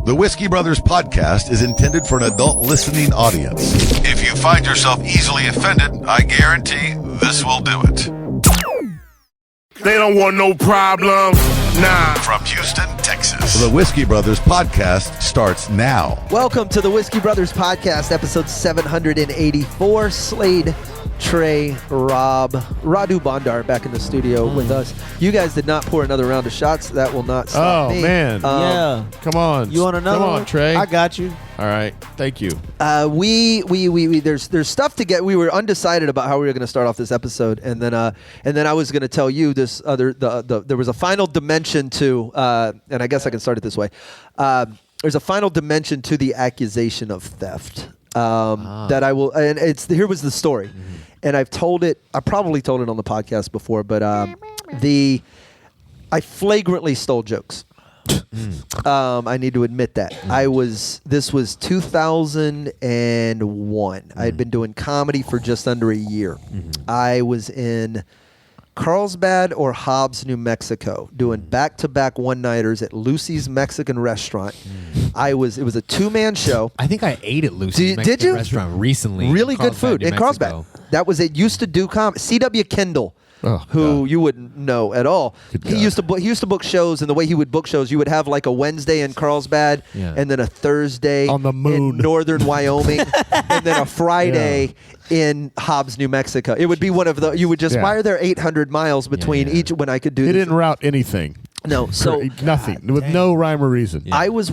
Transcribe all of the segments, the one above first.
The Whiskey Brothers podcast is intended for an adult listening audience. If you find yourself easily offended, I guarantee this will do it. They don't want no problem. Nah. From Houston, Texas, the Whiskey Brothers podcast starts now. Welcome to the Whiskey Brothers podcast, episode 784. Slade, Trey, Rob, Radu Bondar back in the studio with us. You guys did not pour another round of shots. That will not stop me. Oh, man. Yeah. Come on. You want another Come one? on, Trey. I got you. All right. Thank you. There's stuff to get. We were undecided about how we were going to start off this episode, and then I was going to tell you this other. There was a final dimension to, and I guess I can start it this way. There's a final dimension to the accusation of theft. That I will, and here was the story, and I've told it. I probably told it on the podcast before, but I flagrantly stole jokes. I need to admit that. This was 2001. I had been doing comedy for just under a year. I was in Carlsbad or Hobbs, New Mexico, doing back-to-back one-nighters at Lucy's Mexican restaurant. It was a two-man show. I think I ate at Lucy's Mexican restaurant recently. Really good food in Carlsbad. That was it. Used to do comedy. C.W. Kendall. Who you wouldn't know at all. He used to book shows, and the way he would book shows, you would have like a Wednesday in Carlsbad, and then a Thursday on the moon in northern Wyoming, and then a Friday in Hobbs, New Mexico. It would be one of the. You would just wire there 800 miles between each. When I could do, he didn't route anything. No, so nothing with no rhyme or reason. Yeah. It was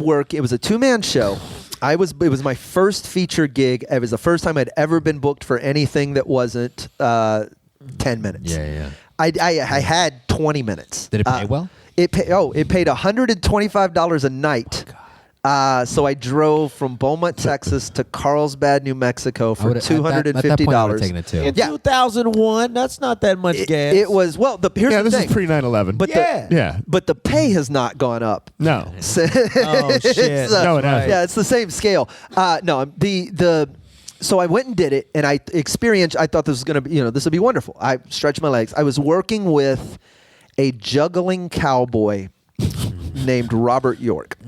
a two-man show. It was my first feature gig. It was the first time I'd ever been booked for anything that wasn't 10 minutes. Yeah. I had 20 minutes. Did it pay well? It paid $125 a night. So I drove from Beaumont, Texas to Carlsbad, New Mexico for $250. At that point, I would have taken it too. In 2001, that's not that much gas. It was, here's the thing. This is pre-9/11. But but the pay has not gone up. No. Oh, shit. No, it hasn't. Yeah, it's the same scale. So I went and did it, and I thought this was going to be, this would be wonderful. I stretched my legs. I was working with a juggling cowboy named Robert York.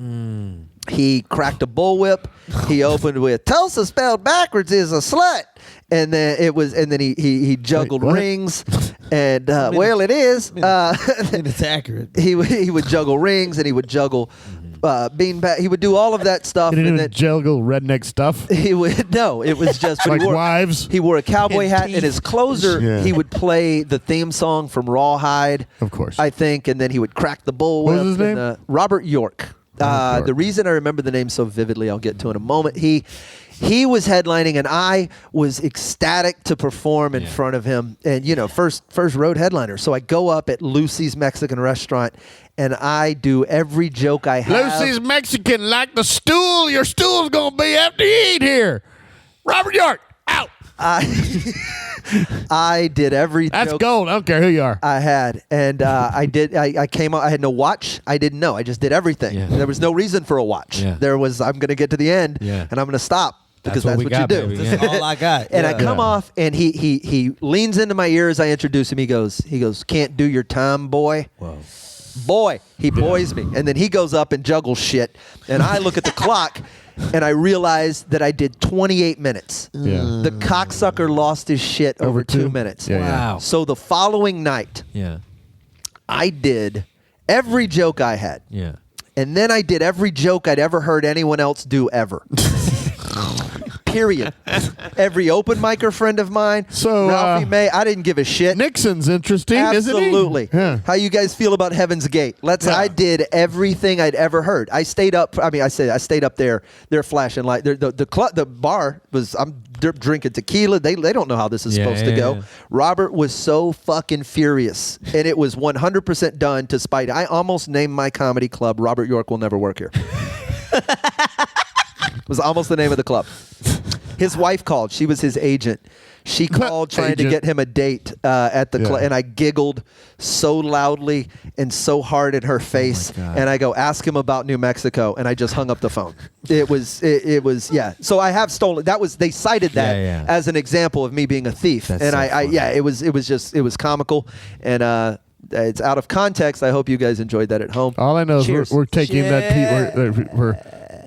He cracked a bullwhip. He opened with "Tulsa spelled backwards is a slut," and then he juggled rings, and it is. It's accurate. He would juggle rings, and he would juggle beanbag. He would do all of that stuff. He didn't juggle redneck stuff. He would no. It was just like wives. He wore a cowboy hat, and his closer. He would play the theme song from Rawhide, of course, I think, and then he would crack the bullwhip. What was his name? Robert York. The reason I remember the name so vividly, I'll get to in a moment. He was headlining, and I was ecstatic to perform in front of him. And first road headliner. So I go up at Lucy's Mexican restaurant, and I do every joke I have. Lucy's Mexican, like the stool. Your stool's gonna be after you eat here. Robert York, out. I did every That's joke gold. I don't care who you are. I had, and I came out. I had no watch. I didn't know. I just did everything. Yeah. There was no reason for a watch. Yeah. There was. I'm going to get to the end, and I'm going to stop because that's what you do. Baby. That's all I got. And I come off, and he leans into my ear as I introduce him. He goes, "Can't do your time, boy." Whoa. Boy, he boys me, and then he goes up and juggles shit, and I look at the clock. And I realized that I did 28 minutes. Yeah. The cocksucker lost his shit over 2 minutes. Yeah, Wow. So the following night, I did every joke I had. Yeah. And then I did every joke I'd ever heard anyone else do ever. Period. Every open micer friend of mine, So, Ralphie May, I didn't give a shit. Nixon's interesting, Absolutely. isn't he? Yeah. How you guys feel about Heaven's Gate? I did everything I'd ever heard. I stayed up. I stayed up there. They're flashing light. The bar was. I'm drinking tequila. They don't know how this is supposed to go. Yeah. Robert was so fucking furious, and it was 100% done to spite. I almost named my comedy club "Robert York Will Never Work Here." It was almost the name of the club. His wife called. She was his agent. She called trying to get him a date at the club, and I giggled so loudly and so hard in her face. And I go, ask him about New Mexico, and I just hung up the phone. It was yeah. So I have stolen. They cited that as an example of me being a thief, That's and so it was comical, and it's out of context. I hope you guys enjoyed that at home. All I know Cheers. is we're taking that. We're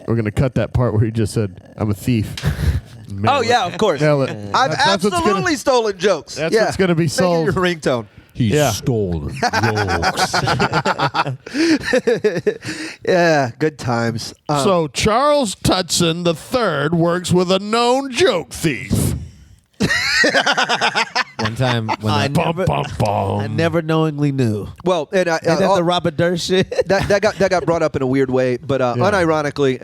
We're gonna cut that part where he just said, "I'm a thief." Oh yeah, of course. Mail it. I've That's what's absolutely stolen jokes. That's yeah. what's gonna be Make it sold. your ringtone. He Yeah. stole jokes. Yeah, good times. So Charles Tutson III works with a known joke thief. One time when I the- never, Bum, bum. I never knowingly knew. Well, and Ain't that the Robert Durst shit? that got brought up in a weird way, but unironically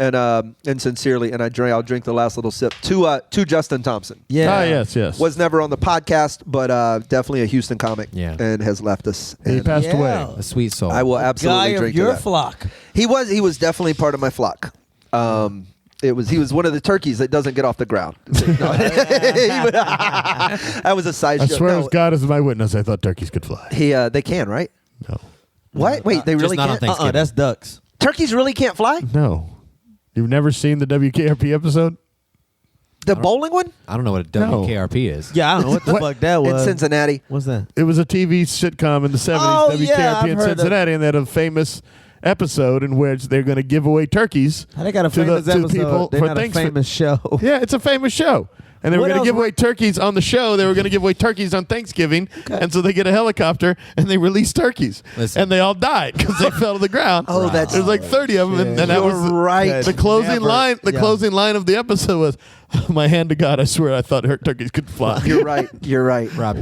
and sincerely, and I'll drink the last little sip to Justin Thompson. Yeah. Ah, yes. Was never on the podcast, but definitely a Houston comic. Yeah. And has left us. He And passed Yeah. away. a sweet soul. I will absolutely Guy of drink your to that. flock. He was definitely part of my flock. He was one of the turkeys that doesn't get off the ground. That was a side I show. swear No, as God is my witness, I thought turkeys could fly. they can, right? No. What? Wait, they Just really not on can't? Thanksgiving. That's ducks. Turkeys really can't fly? No. You've never seen the WKRP episode? The bowling one? I don't know what a No. WKRP is. Yeah, I don't know what the What? fuck that In was. Cincinnati. What's that? It was a TV sitcom in the 70s, Oh, WKRP yeah, I've in heard of- Cincinnati, and they had a famous episode in which they're going to give away turkeys How they got a to the famous episode? people They're for not a Thanksgiving. famous show. Yeah, it's a famous show. And they were What going to else give were- away turkeys on the show. They were going to give away turkeys on Thanksgiving. And so they get a helicopter and they release turkeys. Listen. And they all died because they fell to the ground. Oh, that's- There's like 30 of them. And that You're was right. the closing Never- line. The yeah. closing line of the episode was, "My hand to God, I swear I thought turkeys could fly." You're right. You're right. Rob,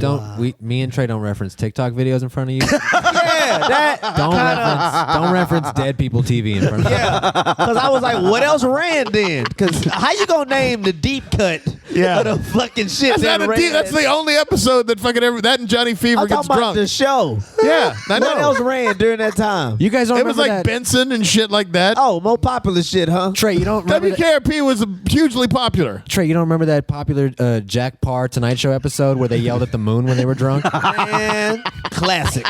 me and Trey don't reference TikTok videos in front of you. Yeah, that. Don't reference dead people TV in front of you. Yeah, because I was like, what else ran then? Because how you gonna name the deep cut Yeah. of the fucking shit That's, that not a ran? deal. That's the only episode that fucking that and Johnny Fever I'm gets talking about drunk. the show. Yeah, I know. What else ran during that time? You guys don't It was remember like that? Benson and shit like that. Oh, more popular shit, huh? Trey, you don't remember that? WKRP was hugely popular. Trey, you don't remember that popular Jack Parr Tonight Show episode where they yelled at the moon when they were drunk? Man, classic.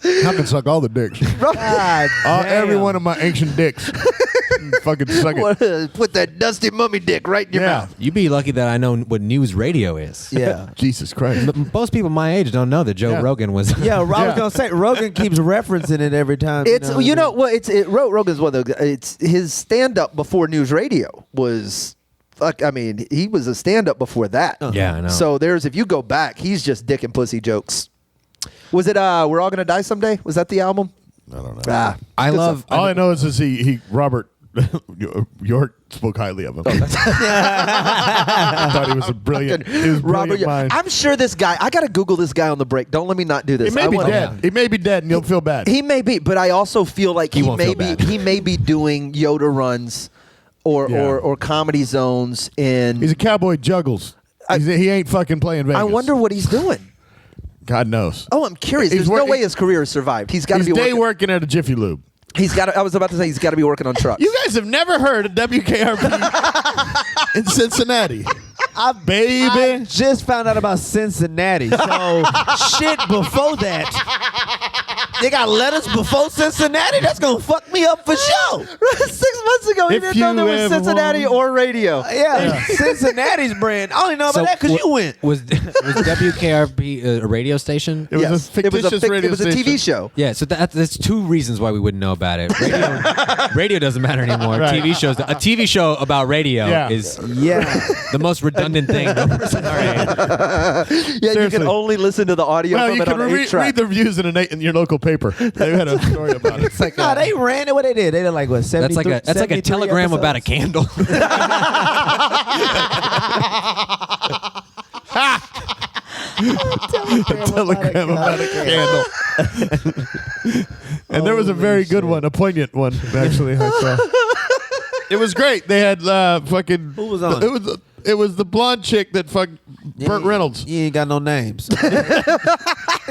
I can suck all the dicks. God Every damn. one of my ancient dicks. Fucking suck it. Put that dusty mummy dick right in your Yeah. mouth. You'd be lucky that I know what news radio is. Yeah. Jesus Christ. Most people my age don't know that Joe Yeah. Rogan was. Yeah, I was Yeah. gonna say Rogan keeps referencing it every time. It's Rogan's one of the. It's his stand up before news radio was. Fuck, I mean, he was a stand up before that. Yeah, I know. So if you go back, he's just dick and pussy jokes. Was it We're All Gonna Die Someday? Was that the album? I don't know. Ah, I good love. stuff. All I know is he Robert York spoke highly of him. I thought he was a brilliant. He was brilliant mind. I'm sure this guy. I gotta Google this guy on the break. Don't let me not do this. He may I be wanna- dead. He may be dead, and you'll feel bad. He may be, but I also feel like He he won't may feel be. bad. He may be doing Yoda runs, or Yeah. or comedy zones in. He's a cowboy juggles. He ain't fucking playing Vegas. I wonder what he's doing. God knows. Oh, I'm curious. He's There's no working- way his career has survived. He's got to He's be day working. working at a Jiffy Lube. He's got. I was about to say he's got to be working on trucks. You guys have never heard of WKRP in Cincinnati. Baby. I just found out about Cincinnati. So shit before that. They got letters before Cincinnati? That's gonna fuck me up for sure. 6 months ago, he If didn't know there you was ever Cincinnati want- or radio. Yeah, Cincinnati's brand. I only know about that because you went. Was WKRP a radio station? It was Yes. a fictitious radio It was a TV station. show. Yeah, so that's two reasons why we wouldn't know about it. Radio doesn't matter anymore. Right. TV shows. A TV show about radio Yeah. is Yeah. the most redundant thing. Yeah, you Seriously. can only listen to the audio Well, from you it can on read 8-track. the reviews in your local paper. They had a story about it. It's like Nah, they ran it. What they did? They did like what? that's like a 73 telegram about a episodes? candle. A telegram about a candle. And there was a very good one, a poignant one, actually. I saw. It was great. They had fucking. Who was on? It was the blonde chick that fucked Burt Reynolds. You ain't got no names. They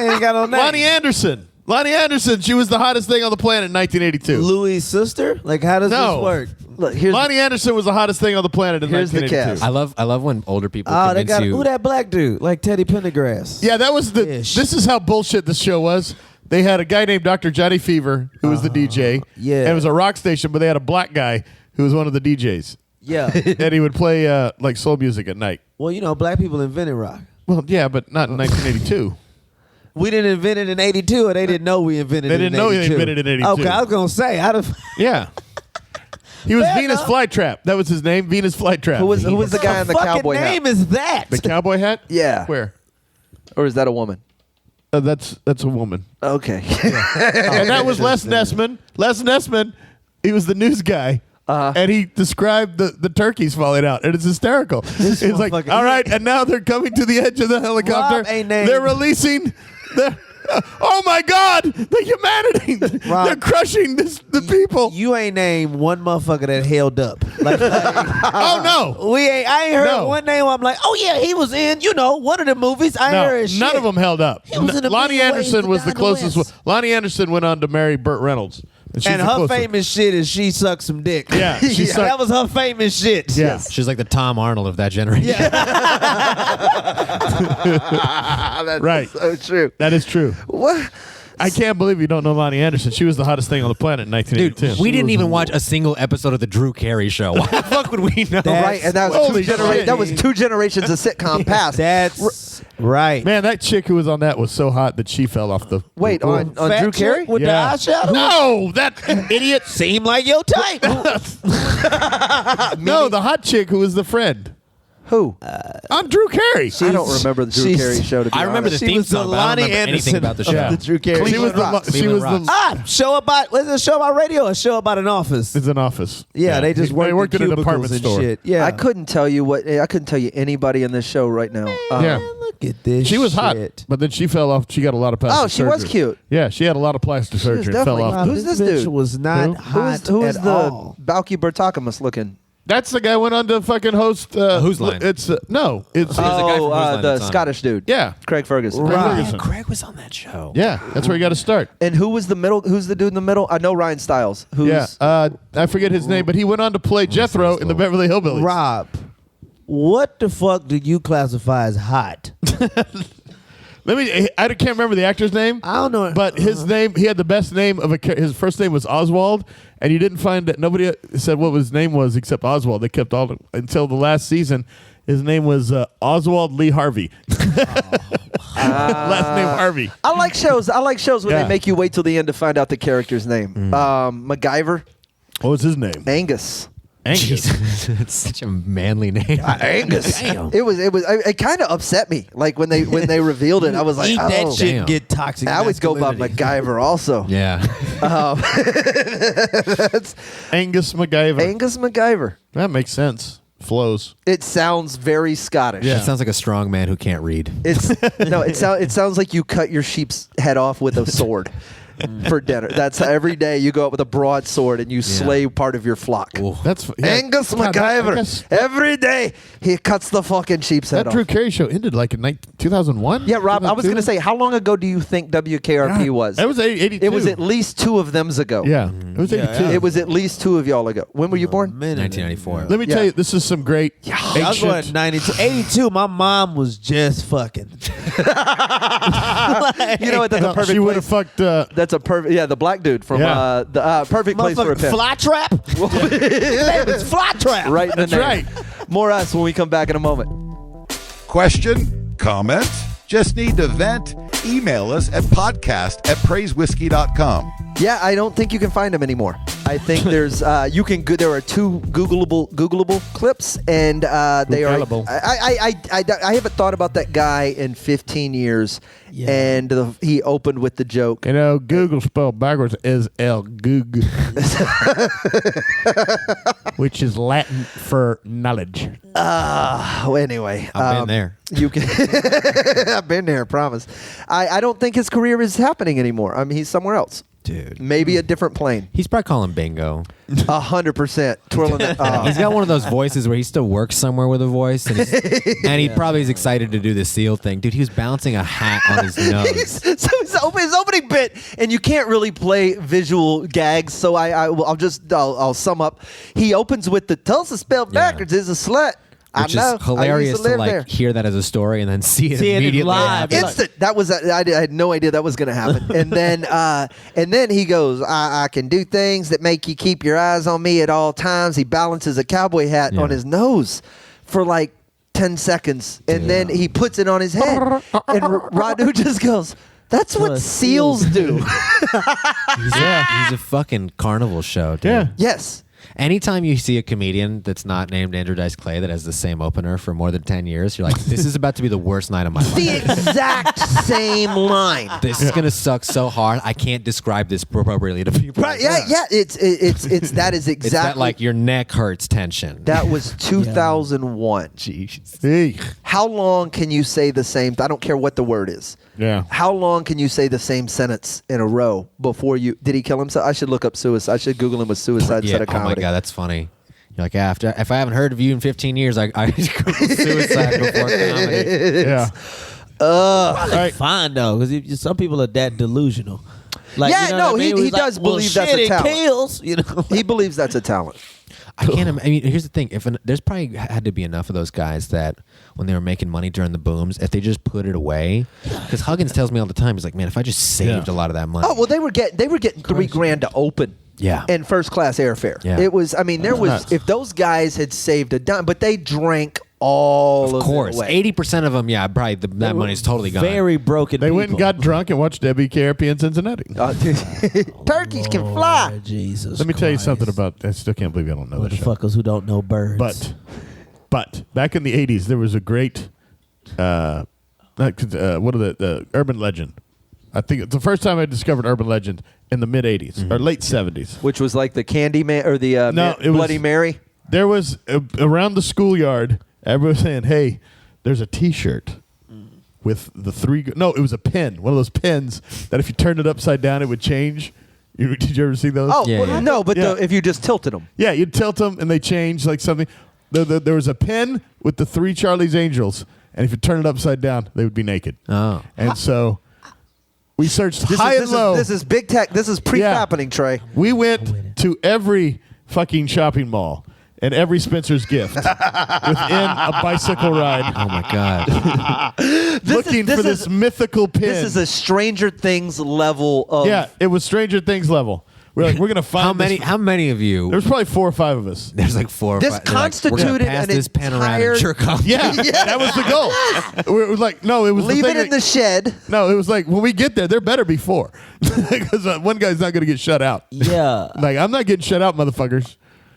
ain't got no names. Lonnie Anderson. Lonnie Anderson. She was the hottest thing on the planet in 1982. Louis' sister? Like, how does No. this work? Look, here's Lonnie Anderson was the hottest thing on the planet in Here's the 1982. cast. I love when older people Oh, they convince got you. who that black dude? Like Teddy Pendergrass. Yeah, that was the. Ish. This is how bullshit this show was. They had a guy named Dr. Johnny Fever who was the DJ. yeah. And it was a rock station, but they had a black guy who was one of the DJs. Yeah. And he would play like soul music at night. Well, you know, black people invented rock. Well, yeah, but not in 1982. We didn't invent it in 82, or they didn't know we invented it in 82? They didn't know he invented it in 82. Okay, I was going to say, Yeah. He was Fair Venus enough. Flytrap. That was his name, Venus Flytrap. Who was the guy in the cowboy fucking hat? name is that? the cowboy hat? Yeah. Where? Or is that a woman? That's a woman. Okay. And that was Les Nessman. Les Nessman, he was the news guy. And he described the turkeys falling out, and it's hysterical. It's like, motherfucker- all right, and now they're coming to the edge of the helicopter. Rob ain't named- They're releasing the. Oh my God! The humanity! Rob, They're crushing the people. You ain't named one motherfucker that held up. Like, Oh no! I ain't heard No. one name where I'm like, oh yeah, he was in, one of the movies. I ain't heard his none shit. of them held up. He was in a Lonnie million ways Anderson to was die the in the closest one. West. Lonnie Anderson went on to marry Burt Reynolds, she's And the her closest. famous shit is she sucked some dick. Yeah, she sucked- That was her famous shit. Yeah. She's like the Tom Arnold of that generation. That's Right. so true. That is true. What? I can't believe you don't know Lonnie Anderson. She was the hottest thing on the planet in Dude, 1982. we didn't even watch a single episode of the Drew Carey Show. Why the fuck would we know? Right, and that was Holy shit. that was 2 generations of sitcom past. That's right. Man, that chick who was on that was so hot that she fell off the. Wait, on Fat Drew chick Carey? with Yeah. the eyeshadow? No, that idiot. Seem like your type. No, the hot chick who was the friend. Who? I'm Drew Carey. I don't remember the Drew she's- Carey show. To be I remember the honest. She theme was the song, but I don't Lonnie remember anything Anderson about the show. Yeah. The Drew Carey. She was the. Rocks. She was Cleveland the. Rocks. Show about, was it a show about radio or a show about an office? It's an office. Yeah, they just They worked in at an cubicles department and store. shit. Yeah. I couldn't tell you anybody in this show right now. Yeah. Look at this She was hot, shit. but then she fell off. She got a lot of plastic Oh, she was surgery. cute. Yeah, she had a lot of plastic surgery and fell definitely- off. Wow, Who's this bitch dude? was not Who? hot Who is at the all. Balky Bertakamus looking? That's the guy who went on to fucking host. Whose Line? It's no. It's There's a guy from Whose Line the that's on. Scottish dude. yeah. Craig Ferguson. Craig Right. Ferguson. Craig was on that show. Yeah, that's where you got to start. And who was the middle? Who's the dude in the middle? I know Ryan Stiles. Who's Yeah, I forget his name, but he went on to play Jethro in the Beverly Hillbillies. Rob, what the fuck do you classify as hot? I can't remember the actor's name. I don't know. But his name, he had the best name of his first name was Oswald, and you didn't find that nobody said what his name was except Oswald. They kept all until the last season. His name was Oswald Lee Harvey. Last name Harvey. I like shows. Where Yeah. they make you wait till the end to find out the character's name. MacGyver, What was his name? Angus. Jesus, it's such a manly name. Angus. Damn. It kind of upset me. Like when they revealed it, I was like, Eat oh. that shit damn. and get toxic. I always go by masculinity. MacGyver also. Yeah. That's Angus MacGyver. Angus MacGyver. That makes sense. Flows. It sounds very Scottish. Yeah. That sounds like a strong man who can't read. It sounds like you cut your sheep's head off with a sword for dinner. That's every day you go out with a broadsword and you slay part of your flock. That's Angus God, I MacGyver. guess Every day he cuts the fucking sheep's head that off. Drew Carey show ended like in 2001. Yeah, Rob, I was going to say, how long ago do you think WKRP was? It was 82. It was at least 2 of them ago. Yeah, it was 82. It was at least 2 of y'all ago. When were you born? 1994. Let me tell you, this is some great I was born in ancient. 92. 82, my mom was just fucking. You know what? That's a perfect She would have place. fucked. That's a perfect. Yeah, the black dude from Yeah. the perfect place for a Motherfucking pimp. fly trap? His name is Fly Trap. Right in the That's name. right. More us when we come back in a moment. Question? Comment? Just need to vent? Email us at podcast@praisewhiskey.com. Yeah, I don't think you can find them anymore. I think there's you can. There are 2 Googleable clips, and they are. Googleable. I haven't thought about that guy in 15 years, Yeah. and he opened with the joke. You know, Google spelled backwards is El Goog, which is Latin for knowledge. Anyway, I've been there. You can. I've been there. I promise. I don't think his career is happening anymore. I mean, he's somewhere else. Dude. Maybe a different plane. He's probably calling bingo. 100% twirling that. He's got one of those voices where he still works somewhere with a voice, and, and he probably is excited to do the seal thing. Dude, he was balancing a hat on his nose. So his opening bit, and you can't really play visual gags, so I'll sum up. He opens with the Tulsa spelled backwards is a slut. Which I know. is hilarious I used to live like there. hear that as a story and then see it See it immediately live. after. Instant. That was I had no idea that was going to happen. And then he goes, I can do things that make you keep your eyes on me at all times. He balances a cowboy hat on his nose for like 10 seconds, and then he puts it on his head. And Radu just goes, That's what seals do. He's a fucking carnival show, dude. Yeah. Yes. Anytime you see a comedian that's not named Andrew Dice Clay that has the same opener for more than 10 years, you're like, this is about to be the worst night of my life. The exact same line. This is gonna suck so hard. I can't describe this appropriately to people. Right? Yeah. It's that is exactly It's that like your neck hurts tension. that was 2001. Jeez. Hey. How long can you say the same? I don't care what the word is. Yeah. How long can you say the same sentence in a row before you? Did he kill himself? I should look up suicide. I should Google him with suicide instead of Oh my comedy. god, that's funny. You're like, after if I haven't heard of you in 15 years, I Google suicide before comedy. Yeah. Probably Right. fine though, because some people are that delusional. Like, Yeah, you know no, what I mean? he It's like, does well, believe that's shit, a it talent. kills, you know. He believes that's a talent. I can't. I mean, here's the thing. There's probably had to be enough of those guys that when they were making money during the booms, if they just put it away, because Huggins tells me all the time, he's like, man, if I just saved a lot of that money. Oh well, they were getting $3,000 to open. Yeah. And first class airfare. Yeah. It was. I mean, there was. nuts. If those guys had saved a dime, but they drank all of course, it away. 80% of them, yeah, probably that money's totally gone. Very broken They people. went and got drunk and watched Debbie KRP in Cincinnati. Turkeys can fly. Lord Jesus Let me tell you Christ. something about. I still can't believe I don't know this show. motherfuckers who don't know birds. But back in the 80s, there was a great, what are the urban legend? I think it's the first time I discovered urban legend in the mid 80s or late 70s. Which was like the Candy Man or the No, it was- Bloody Mary. There was around the schoolyard, everyone was saying, "Hey, there's a T-shirt with the three." No, it was a pen. One of those pens that if you turned it upside down, it would change. Did you ever see those? Oh Yeah, well, yeah. no, but Yeah. if you just tilted them. Yeah, you'd tilt them and they change like something. There was a pen with the three Charlie's Angels, and if you turn it upside down, they would be naked. Oh. And so we searched high and low. This is big tech. This is pre-happening, Trey. We went to every fucking shopping mall and every Spencer's gift within a bicycle ride, Oh my god. looking for this mythical pin. This is a Stranger Things level of. Yeah, it was Stranger Things level. We're like, we're gonna find How many of you? There was probably 4 or 5 of us. There's like 4 or This 5. They're like, we're gonna constituted pass an this pen around entire- and jerk off. Yeah, that was the goal. We were like, no, it was Leave the it thing in the shed. No, it was like when we get there, there better be 4 because one guy's not gonna get shut out. yeah. Like I'm not getting shut out, motherfuckers.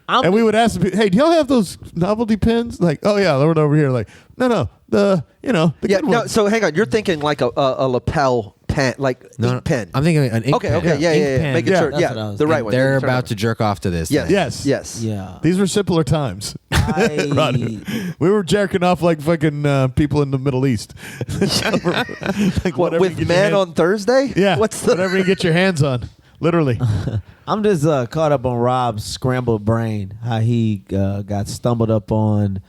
I'm- And we would ask the people, hey, do y'all have those novelty pens? Like, oh yeah, they're over here. Like, no, the Yeah, good no. ones. So hang on. You're thinking like a lapel pen, like ink pen. I'm thinking an ink pen. Okay. Yeah. Ink pen. Making Yeah. sure. That's Yeah, what I was the right thinking. one. They're Turn about it. to jerk off to this. Yes. thing. Yes. Yeah. These were simpler times. I, We were jerking off like fucking people in the Middle East. Like What, whatever you with get your men hand- on Thursday? Yeah. What's the? whatever you get your hands on, literally. I'm just caught up on Rob's scrambled brain. How he got stumbled up on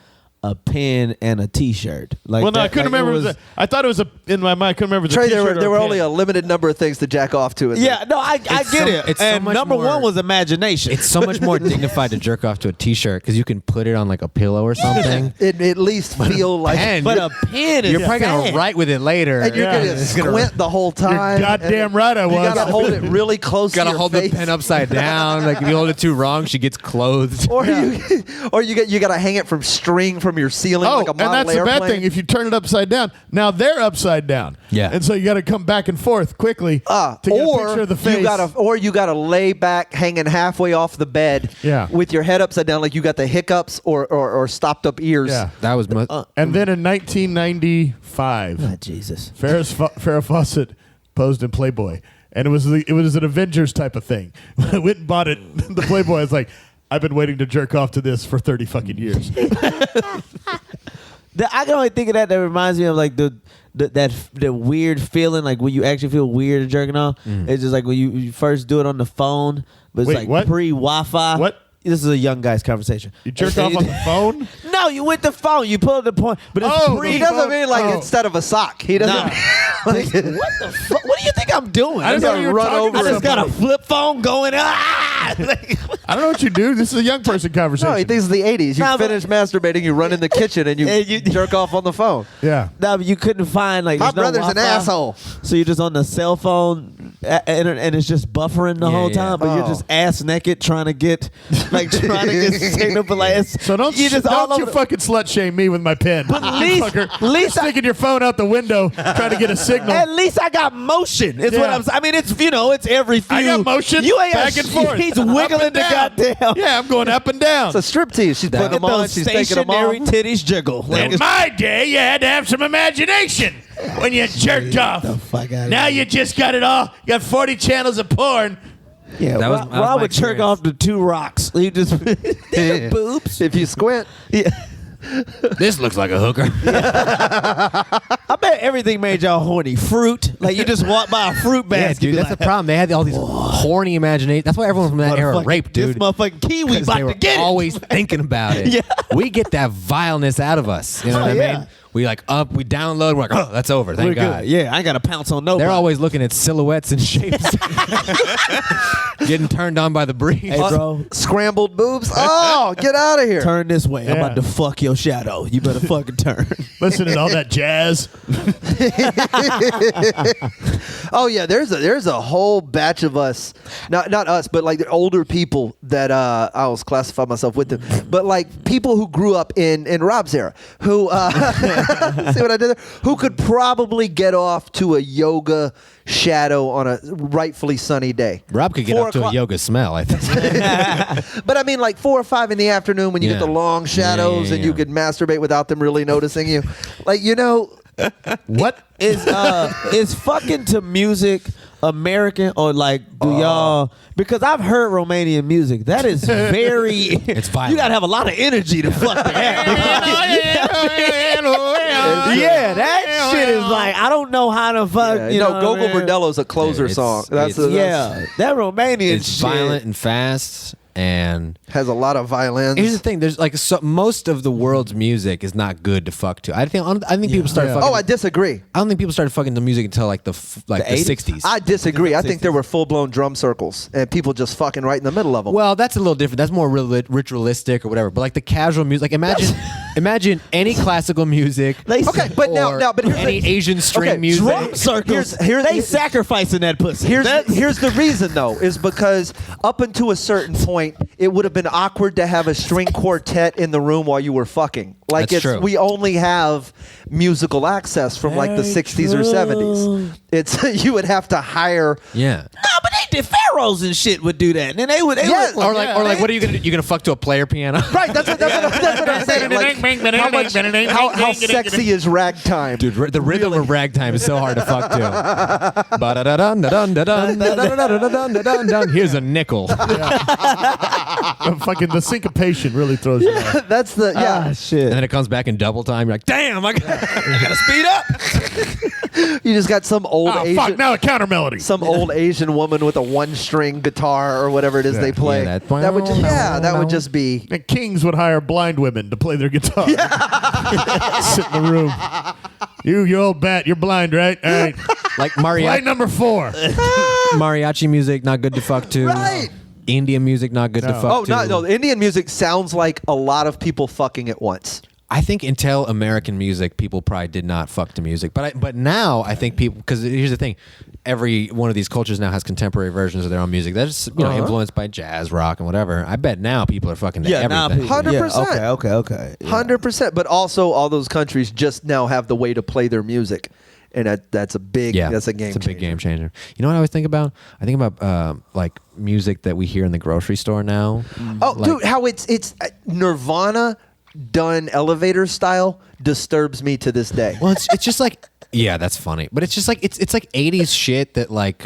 a pen and a T-shirt. Like Well, no, I that- couldn't like remember. I thought it was in my mind. I couldn't remember. Trey, there were only a limited number of things to jack off to. Yeah, no, I get so- it. it's so and much number more- one was imagination. It's so much more dignified to jerk off to a T-shirt because you can put it on like a pillow or something. It at least feel like. pen, but you're- a pen is You're probably fat. gonna write with it later. And you're Yeah. gonna squint the whole time. goddamn and right I You was. gotta hold it really close. Gotta to your hold face. the pen upside down. Like if you hold it too wrong, she gets clothed. Or you gotta hang it from string from your ceiling Oh, like a and model that's the airplane. bad thing. If you turn it upside down, now they're upside down. Yeah. And so you got to come back and forth quickly to get a or picture of the face. you gotta lay back, hanging halfway off the bed, Yeah. with your head upside down, like you got the hiccups or stopped up ears. Yeah. That was And then in 1995, Ah, Jesus. Farrah Fawcett posed in Playboy, and it was an Avengers type of thing. When I went and bought it, the Playboy was like, I've been waiting to jerk off to this for 30 fucking years. I can only think of that. That reminds me of like the weird feeling, like when you actually feel weird jerking off. It's just like when you first do it on the phone, but it's Wait, like what? pre-Wi-Fi. What? This is a young guy's conversation. You jerk off on the phone? No, you with the phone. You pull up the point, but it's Oh, pre. He doesn't mean like Oh. instead of a sock. He doesn't. No. Like, What the fuck? What do you think I'm doing? I didn't know you were run talking over to I just got a somebody. flip phone going. Ah! I don't know what you do. This is a young person conversation. No, he thinks it's the 80s. You Nah, but- finish masturbating, you run in the kitchen, and you jerk off on the phone. Yeah. No, but you couldn't find like. My there's no brother's an Wi-Fi. asshole. So you're just on the cell phone, and it's just buffering the Yeah, whole yeah. time. But you're Oh. just ass naked trying to get signal. But like, So don't you just all don't you over. fucking slut shame me with my pen. But at least- Fucker. at least I- sticking your phone out the window trying to get a signal. At least I got motion. Is what Yeah. I'm saying. I mean, it's it's every few. I got motion You ain't back and forth. He's up wiggling and the down. goddamn. Yeah, I'm going up and down. It's a striptease. She's putting Look them at on. those She's taking them stationary off. titties jiggle. In my day, you had to have some imagination when you jerked off. fuck outta Now here. you just got it all. You got 40 channels of porn. Yeah, That was- Rob, that was Rob my would jerk experience. off to 2 rocks. He just boobs. If you squint. Yeah. This looks like a hooker. I bet everything made y'all horny. Fruit, like you just walk by a fruit Yeah, basket. dude, that's the problem. They had all these horny imagination. That's why everyone from that era raped, dude. This motherfucking kiwi 'Cause about they were to get always thinking about it. Yeah. We get that vileness out of us. You know Oh, what I yeah. mean? We we download. We're like, oh, that's over. it. Thank We're God. good. Yeah, I ain't got to pounce on nobody. They're always looking at silhouettes and shapes, getting turned on by the breeze. Hey, bro, Scrambled boobs. Oh, get out of here. turn this way. I'm Yeah. about to fuck your shadow. You better fucking turn. Listening to all that jazz. Oh yeah, there's a whole batch of us, not us, but like the older people that I always classify myself with them, but like people who grew up in Rob's era, who see what I did there? Who could probably get off to a yoga shadow on a rightfully sunny day. Rob could get 4 up to a o'clock. yoga smell, I think. But I mean, like 4 or 5 in the afternoon when you Yeah. get the long shadows Yeah, and you yeah. could masturbate without them really noticing you, like What? Is fucking to music American or like do y'all? Because I've heard Romanian music. That is very. It's violent. You gotta have a lot of energy to fuck that. Yeah, that shit is like I don't know how to fuck. Yeah, you know, what I Gogo mean? Bordello's a closer It's- song. That's it's- Yeah, that Romanian It's shit. violent and fast, and has a lot of violins. here's the thing: there's like most of the world's music is not good to fuck to. I think people started fucking. Oh, I disagree. I don't think people started fucking to music until like the The 80s? 60s. I disagree. I think there were full-blown drum circles and people just fucking right in the middle of them. Well, that's a little different. That's more ritualistic or whatever. But like the casual music, like imagine any classical music. Okay, but or but here's any the- Asian string okay, music. Drum circles. They sacrificing that pussy. Here's the reason though, is because up until a certain point, it would have been awkward to have a string quartet in the room while you were fucking. Like That's true. we only have musical access from like the 60s or 70s. It's you would have to hire. Yeah. No, but they did pharaohs and shit would do that, and then they would. Yes. Or like, what are you gonna do? You gonna fuck to a player piano? Right, that's what I'm saying. Like, how sexy is ragtime? Dude, the rhythm of ragtime is so hard to fuck to. Ba-da-da-dun-da-dun-da-dun-da-dun-da-dun-da-dun. Here's a nickel. Fucking the syncopation really throws you off. That's the Ah, shit. And then it comes back in double time. You're like, damn, I gotta speed up. You just got some old Oh, Asian. fuck, now a counter melody. Some old Asian woman with a one-string guitar or whatever it is they play. Yeah, that would just be. And kings would hire blind women to play their guitar. Sit in the room. You old bat, you're blind, right? All right. Like Play number 4. mariachi music, not good to fuck to. Right. Indian music, not good to No. fuck Oh to. no! Indian music sounds like a lot of people fucking at once. I think until American music, people probably did not fuck to music. But now I think people, because here's the thing, every one of these cultures now has contemporary versions of their own music. That's influenced by jazz, rock, and whatever. I bet now people are fucking to everything. 100%. Okay. 100%. But also, all those countries just now have the way to play their music, and that's a big. That's a game. It's a big game changer. You know what I always think about? I think about like music that we hear in the grocery store now. Oh, Like- dude, how it's Nirvana done elevator style disturbs me to this day. Well, it's just like, yeah, that's funny. But it's just like it's like 80s shit that like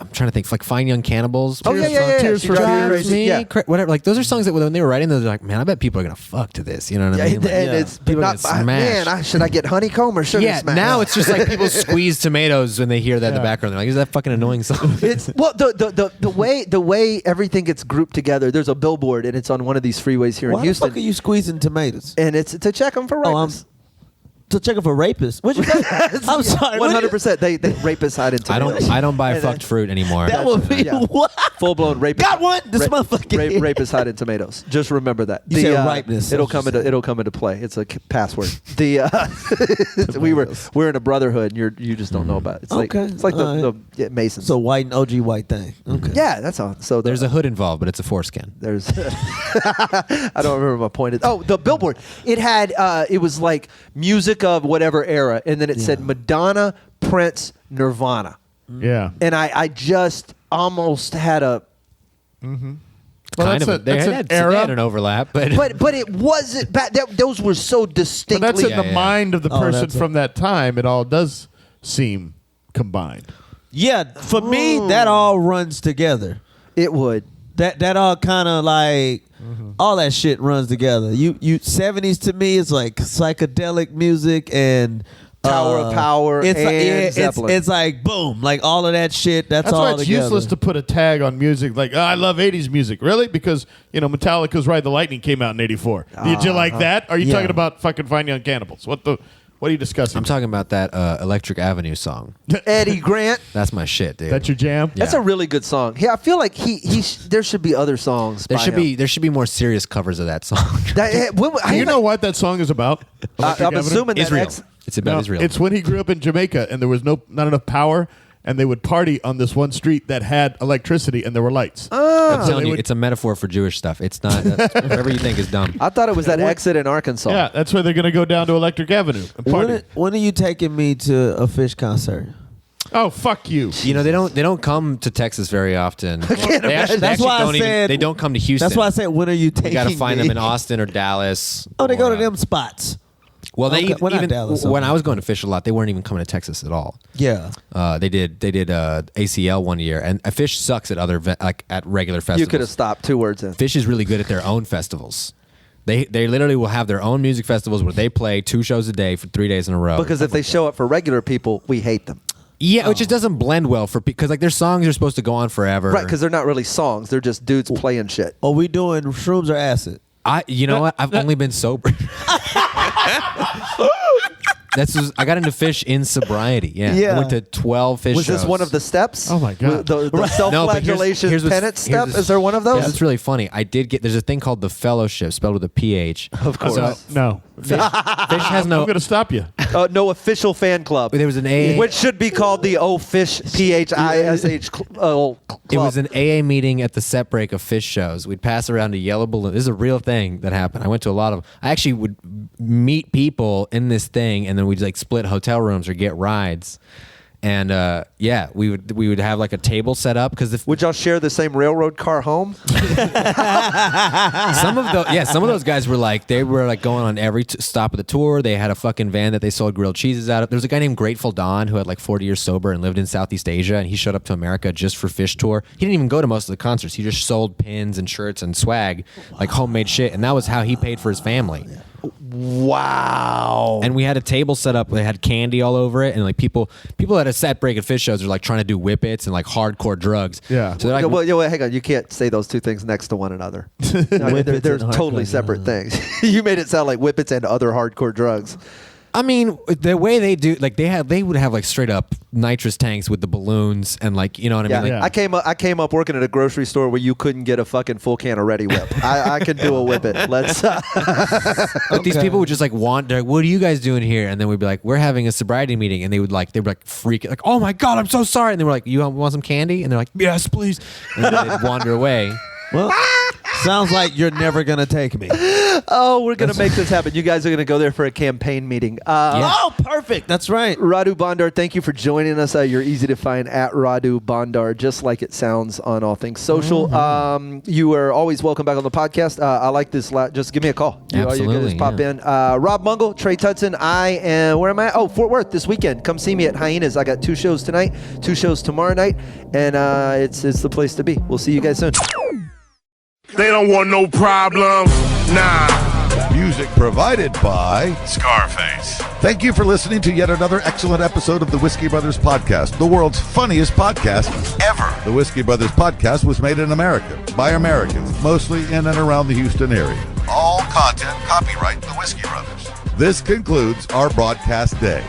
I'm trying to think, like Fine Young Cannibals. Oh, yeah. Tears She for drives me Fears. crazy. Yeah. Whatever. Like those are songs that when they were writing those, they're like, man, I bet people are gonna fuck to this. You know what Yeah, I mean? Like, and it's people not. get smashed. Man, should I get honeycomb or sugar yeah, smash? now it's just like people squeeze tomatoes when they hear that in the background. They're like, is that fucking annoying song? It's well the way everything gets grouped together. There's a billboard and it's on one of these freeways here Why in the fuck Houston, are you squeezing tomatoes? and it's to check them for Oh, ripeness. to check for rapists. What you say? I'm sorry. 100%. They rapists hide in tomatoes. I don't buy fucked fruit anymore. That would be what? Full blown rapist. Got one. This motherfucker. Rapists hide in tomatoes. Just remember that. You said ripeness. It'll come into play. It's a password. We're in a brotherhood, and you just don't know about it. It's like the Masons. So white and OG white thing. Okay. Yeah, that's all. So there's a hood involved, but it's a foreskin. There's I don't remember my point. The billboard. It had it was like music of whatever era, and then it said Madonna, Prince, Nirvana. Yeah. And I just almost had a Kind of. They had an overlap, but it wasn't bad. Those were so distinctly. But that's in the mind of the person from that time. It all does seem combined. Yeah, for me, that all runs together. It would. That all kind of like all that shit runs together. You 70s to me is like psychedelic music and Tower of Power and Zeppelin. It's like boom, like all of that shit. That's all why it's together. useless to put a tag on music like I love 80s music. Really? Because Metallica's Ride the Lightning came out in '84. Did you like that? Are you talking about fucking Fine Young Cannibals? What are you discussing? I'm talking about that Electric Avenue song. Eddie Grant. That's my shit, dude. That's your jam? That's a really good song. Yeah, I feel like there should be other songs. There should be more serious covers of that song. Do you know what that song is about? I'm assuming that Israel. It's about Israel. It's when he grew up in Jamaica and there was not enough power, and they would party on this one street that had electricity and there were lights. I'm telling you, it's a metaphor for Jewish stuff. It's not whatever you think is dumb. I thought it was that exit in Arkansas. Yeah, that's where they're going to go down to Electric Avenue and party. When are you taking me to a Fish concert? Oh, fuck you! They don't come to Texas very often. That's why I said they don't come to Houston. That's why I said when are you taking? You got to find me? them in Austin or Dallas. Oh, they go to them spots. Well, Okay, well, not Dallas, when okay. I was going to Fish a lot, they weren't even coming to Texas at all. Yeah, they did ACL one year, and Fish sucks at at regular festivals. You could have stopped 2 words in. Fish is really good at their own festivals. They literally will have their own music festivals where they play 2 shows a day for 3 days in a row. Because if they show up for regular people, we hate them. Yeah, it just doesn't blend well because their songs are supposed to go on forever. Right, because they're not really songs; they're just dudes playing shit. Are we doing shrooms or acid? You know what? I've only been sober. I got into Fish in sobriety. Yeah. I went to 12 Fish Was shows. this one of the steps? Oh my God. The self-flagellation here's penance step? Is there one of those? Yeah, that's really funny. There's a thing called the Fellowship, spelled with a PH. Of course. No. Fish has I'm going to stop you. No official fan club. There was an AA. Which should be called the Fish PHISH club. It was an AA meeting at the set break of Fish shows. We'd pass around a yellow balloon. This is a real thing that happened. I went to a lot of. I actually would meet people in this thing, and then we'd like split hotel rooms or get rides. And we would have like a table set up because would y'all share the same railroad car home? some of those guys were like going on every stop of the tour. They had a fucking van that they sold grilled cheeses out of. There was a guy named Grateful Don who had like 40 years sober and lived in Southeast Asia, and he showed up to America just for Fish tour. He didn't even go to most of the concerts. He just sold pins and shirts and swag, like homemade shit, and that was how he paid for his family. Wow. And we had a table set up. They had candy all over it, and like people at a set break at Fish shows are like trying to do whippets and like hardcore drugs. Yeah. So they're like, well, hang on. You can't say those 2 things next to one another. I mean, they're totally separate things. You made it sound like whippets and other hardcore drugs. I mean, the way they do, like they would have like straight up nitrous tanks with the balloons and like, you know what I mean? Like, I came up working at a grocery store where you couldn't get a fucking full can of Ready Whip. I can do a whippet. Let's. But these people would just like wander. What are you guys doing here? And then we'd be like, we're having a sobriety meeting, and they would like freak like, oh my God, I'm so sorry. And they were like, you want some candy? And they're like, yes, please. And then they'd wander away. Well, sounds like you're never gonna take me. Oh, we're gonna make this happen. You guys are gonna go there for a campaign meeting. Oh, perfect. That's right. Radu Bondar, thank you for joining us. You're easy to find at Radu Bondar, just like it sounds on all things social. You are always welcome back on the podcast. I like this. Just give me a call. Absolutely. You just pop in. Rob Mungle, Trey Tutson. Where am I? Oh, Fort Worth this weekend. Come see me at Hyenas. I got 2 shows tonight, 2 shows tomorrow night, and it's the place to be. We'll see you guys soon. They don't want no problems. Nah. Music provided by Scarface. Thank you for listening to yet another excellent episode of the Whiskey Brothers Podcast, the world's funniest podcast ever. The Whiskey Brothers Podcast was made in America by Americans, mostly in and around the Houston area. All content copyright the Whiskey Brothers. This concludes our broadcast day.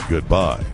Goodbye.